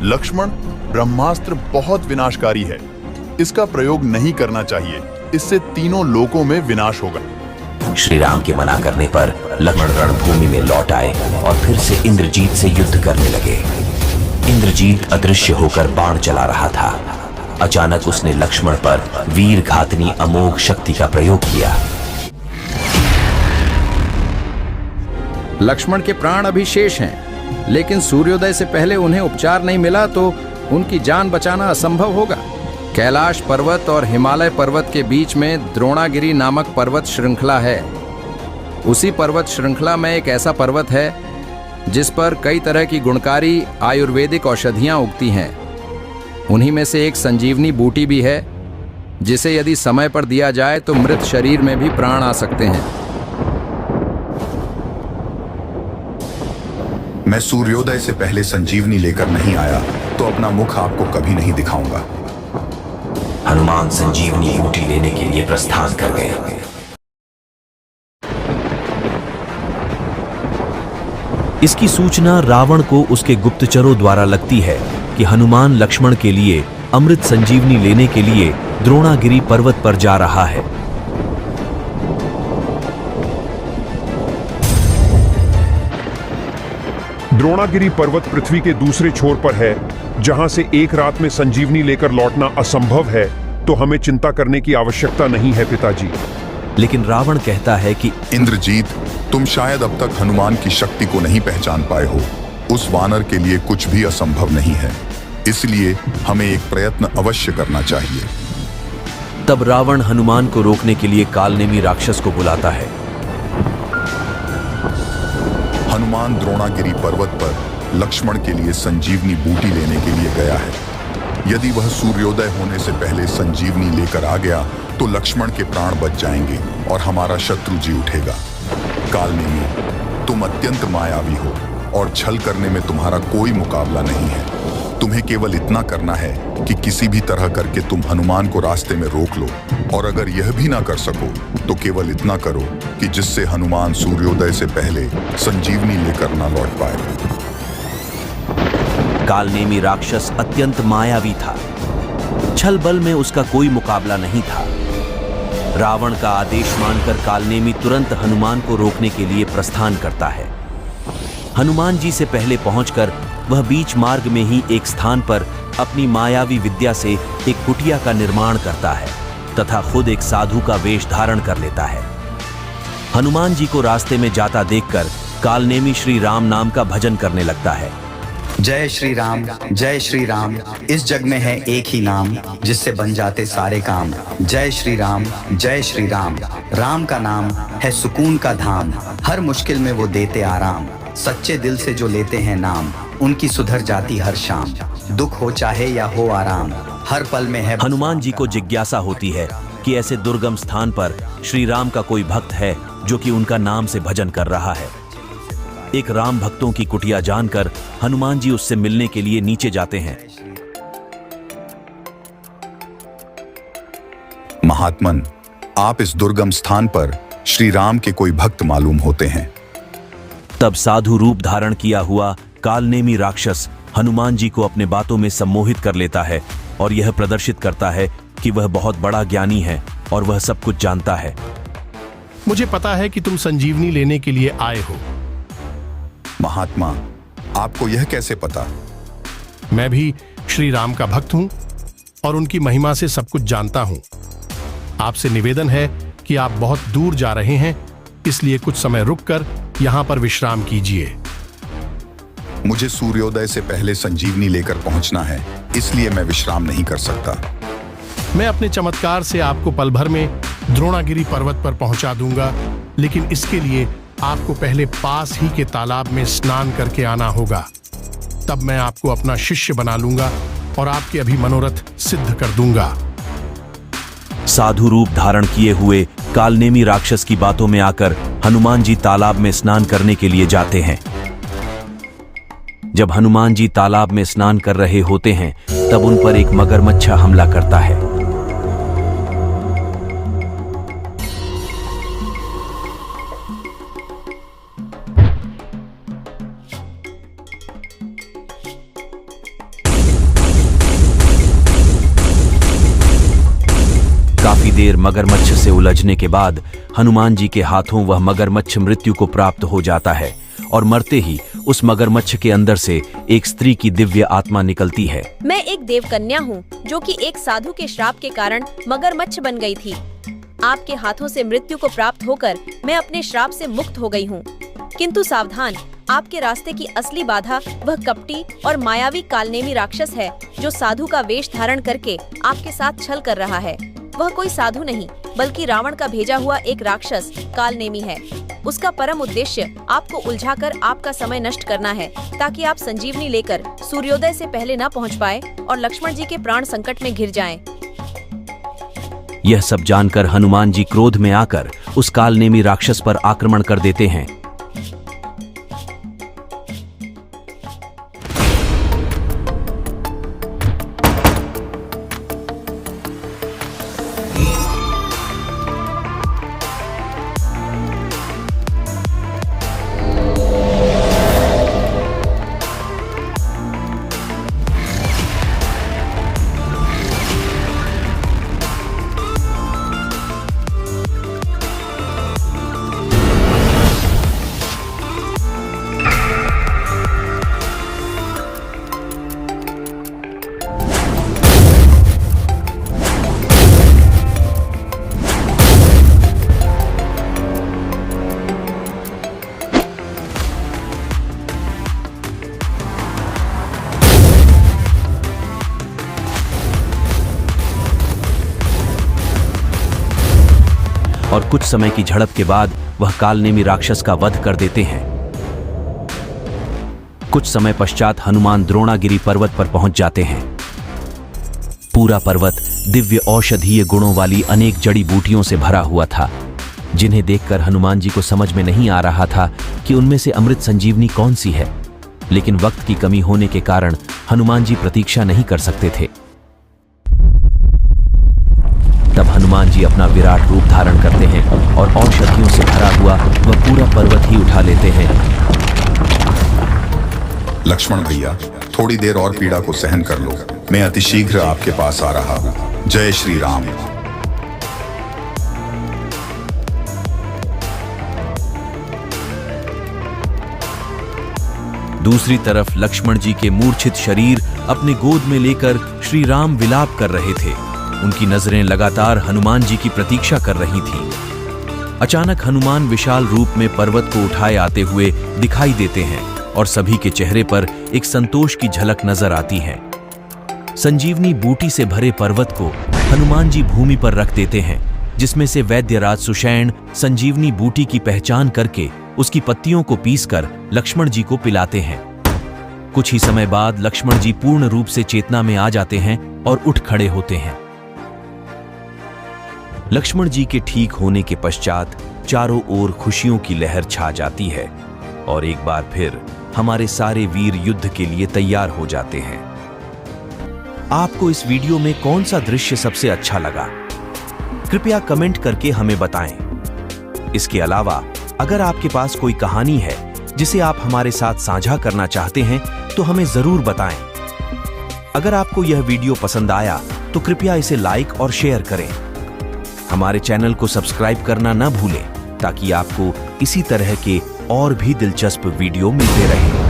लक्ष्मण, ब्रह्मास्त्र बहुत विनाशकारी है, इसका प्रयोग नहीं करना चाहिए, इससे तीनों लोकों में विनाश होगा। श्री राम के मना करने पर लक्ष्मण रणभूमि में लौट आए और फिर से इंद्रजीत से युद्ध करने लगे। इंद्रजीत अदृश्य होकर बाण चला रहा था। अचानक उसने लक्ष्मण पर वीर घातनी अमोघ शक्ति का प्रयोग किया। लक्ष्मण के प्राण अभी शेष हैं, लेकिन सूर्योदय से पहले उन्हें उपचार नहीं मिला तो उनकी जान बचाना असंभव होगा। कैलाश पर्वत और हिमालय पर्वत के बीच में द्रोणागिरी नामक पर्वत श्रृंखला है। उसी पर्वत श्रृंखला में एक ऐसा पर्वत है जिस पर कई तरह की गुणकारी आयुर्वेदिक औषधियां उगती हैं। उन्हीं में से एक संजीवनी बूटी भी है, जिसे यदि समय पर दिया जाए तो मृत शरीर में भी प्राण आ सकते हैं। मैं सूर्योदय से पहले संजीवनी लेकर नहीं आया तो अपना मुख आपको कभी नहीं दिखाऊंगा। हनुमान संजीवनी बूटी लेने के लिए प्रस्थान कर गए। इसकी सूचना रावण को उसके गुप्तचरों द्वारा लगती है कि हनुमान लक्ष्मण के लिए अमृत संजीवनी लेने के लिए द्रोणागिरी पर्वत पर जा रहा है। द्रोणागिरी पर्वत पृथ्वी के दूसरे छोर पर है, जहां से एक रात में संजीवनी लेकर लौटना असंभव है, तो हमें चिंता करने की आवश्यकता नहीं है पिताजी। लेकिन रावण कहता है कि इंद्रजीत, तुम शायद अब तक हनुमान की शक्ति को नहीं पहचान पाए हो। उस वानर के लिए कुछ भी असंभव नहीं है, इसलिए हमें एक प्रयत्न अवश्य करना चाहिए। तब रावण हनुमान को रोकने के लिए कालनेमी राक्षस को बुलाता है। हनुमान द्रोणागिरी पर्वत पर लक्ष्मण के लिए संजीवनी बूटी लेने के लिए गया है। यदि वह सूर्योदय होने से पहले संजीवनी लेकर आ गया तो लक्ष्मण के प्राण बच जाएंगे और हमारा शत्रु जी उठेगा। कालनेमी, तुम अत्यंत मायावी हो और छल करने में तुम्हारा कोई मुकाबला नहीं है। तुम्हें केवल इतना करना है कि किसी भी तरह करके तुम हनुमान को रास्ते में रोक लो, और अगर यह भी ना कर सको तो केवल इतना करो कि जिससे हनुमान सूर्योदय से पहले संजीवनी लेकर ना लौट पाए। कालनेमी राक्षस अत्यंत मायावी था। छल बल में उसका कोई मुकाबला नहीं था। रावण का आदेश मानकर कालनेमी तुरंत हनुमान को रोकने के लिए प्रस्थान करता है। हनुमान जी से पहले पहुंचकर वह बीच मार्ग में ही एक स्थान पर अपनी मायावी विद्या से एक कुटिया का निर्माण करता है तथा खुद एक साधु का वेश धारण कर लेता है। हनुमान जी को रास्ते में जाता देखकर कालनेमी श्री राम नाम का भजन करने लगता है। जय श्री राम, जय श्री राम, इस जग में है एक ही नाम जिससे बन जाते सारे काम। जय श्री राम, जय श्री राम, राम का नाम है सुकून का धाम, हर मुश्किल में वो देते आराम। सच्चे दिल से जो लेते हैं नाम, उनकी सुधर जाती हर शाम। दुख हो चाहे या हो आराम, हर पल में है। हनुमान जी को जिज्ञासा होती है कि ऐसे दुर्गम स्थान पर श्री राम का कोई भक्त है जो कि उनका नाम से भजन कर रहा है। एक राम भक्तों की कुटिया जानकर हनुमान जी उससे मिलने के लिए नीचे जाते हैं। महात्मन, आप इस दुर्गम स्थान पर श्री राम के कोई भक्त मालूम होते हैं। तब साधु रूप धारण किया हुआ कालनेमी राक्षस हनुमान जी को अपने बातों में सम्मोहित कर लेता है और यह प्रदर्शित करता है कि वह बहुत बड़ा ज्ञानी है और वह सब कुछ जानता है। मुझे पता है कि तुम संजीवनी लेने के लिए आए हो। महात्मा, आपको यह कैसे पता? मैं भी श्री राम का भक्त हूं और उनकी महिमा से सब कुछ जानता हूं। आपसे निवेदन है कि आप बहुत दूर जा रहे हैं, इसलिए कुछ समय रुककर यहां पर विश्राम कीजिए। मुझे सूर्योदय से पहले संजीवनी लेकर पहुंचना है, इसलिए मैं विश्राम नहीं कर सकता। मैं अपने चमत्कार से आपको पल भर में द्रोणागिरी पर्वत पर पहुंचा दूंगा, लेकिन इसके लिए आपको पहले पास ही के तालाब में स्नान करके आना होगा। तब मैं आपको अपना शिष्य बना लूंगा और आपके अभी मनोरथ सिद्ध कर दूंगा। साधु रूप धारण किए हुए कालनेमी राक्षस की बातों में आकर हनुमान जी तालाब में स्नान करने के लिए जाते हैं। जब हनुमान जी तालाब में स्नान कर रहे होते हैं तब उन पर एक मगरमच्छ हमला करता है। देर मगरमच्छ से उलझने के बाद हनुमान जी के हाथों वह मगरमच्छ मृत्यु को प्राप्त हो जाता है और मरते ही उस मगरमच्छ के अंदर से एक स्त्री की दिव्य आत्मा निकलती है। मैं एक देवकन्या हूँ जो कि एक साधु के श्राप के कारण मगरमच्छ बन गई थी। आपके हाथों से मृत्यु को प्राप्त होकर मैं अपने श्राप से मुक्त हो गई हूँ। किंतु सावधान, आपके रास्ते की असली बाधा वह कपटी और मायावी कालनेमी राक्षस है जो साधु का वेश धारण करके आपके साथ छल कर रहा है। वह कोई साधु नहीं बल्कि रावण का भेजा हुआ एक राक्षस कालनेमी है। उसका परम उद्देश्य आपको उलझाकर आपका समय नष्ट करना है ताकि आप संजीवनी लेकर सूर्योदय से पहले न पहुंच पाए और लक्ष्मण जी के प्राण संकट में घिर जाएं। यह सब जानकर हनुमान जी क्रोध में आकर उस कालनेमी राक्षस पर आक्रमण कर देते हैं। और कुछ समय की झड़प के बाद वह कालनेमी राक्षस का वध कर देते हैं। कुछ समय पश्चात हनुमान द्रोणागिरी पर्वत पर पहुंच जाते हैं। पूरा पर्वत दिव्य औषधीय गुणों वाली अनेक जड़ी बूटियों से भरा हुआ था, जिन्हें देखकर हनुमान जी को समझ में नहीं आ रहा था कि उनमें से अमृत संजीवनी कौन सी है। लेकिन वक्त की कमी होने के कारण हनुमान जी प्रतीक्षा नहीं कर सकते थे। तब हनुमान जी अपना विराट रूप धारण करते हैं और औषधियों से भरा हुआ वह पूरा पर्वत ही उठा लेते हैं। लक्ष्मण भैया, थोड़ी देर और पीड़ा को सहन कर लो, मैं अतिशीघ्र आपके पास आ रहा हूं। जय श्री राम। दूसरी तरफ लक्ष्मण जी के मूर्छित शरीर अपने गोद में लेकर श्री राम विलाप कर रहे थे। उनकी नजरें लगातार हनुमान जी की प्रतीक्षा कर रही थीं। अचानक हनुमान विशाल रूप में पर्वत को उठाए आते हुए दिखाई देते हैं और सभी के चेहरे पर एक संतोष की झलक नजर आती है। संजीवनी बूटी से भरे पर्वत को हनुमान जी भूमि पर रख देते हैं, जिसमें से वैद्यराज सुषैण संजीवनी बूटी की पहचान करके उसकी पत्तियों को पीसकर लक्ष्मण जी को पिलाते हैं। कुछ ही समय बाद लक्ष्मण जी पूर्ण रूप से चेतना में आ जाते हैं और उठ खड़े होते हैं। लक्ष्मण जी के ठीक होने के पश्चात चारों ओर खुशियों की लहर छा जाती है और एक बार फिर हमारे सारे वीर युद्ध के लिए तैयार हो जाते हैं। आपको इस वीडियो में कौन सा दृश्य सबसे अच्छा लगा? कृपया कमेंट करके हमें बताएं। इसके अलावा अगर आपके पास कोई कहानी है जिसे आप हमारे साथ साझा करना चाहते हैं तो हमें जरूर बताएं। अगर आपको यह वीडियो पसंद आया तो कृपया इसे लाइक और शेयर करें। हमारे चैनल को सब्सक्राइब करना न भूलें ताकि आपको इसी तरह के और भी दिलचस्प वीडियो मिलते रहें।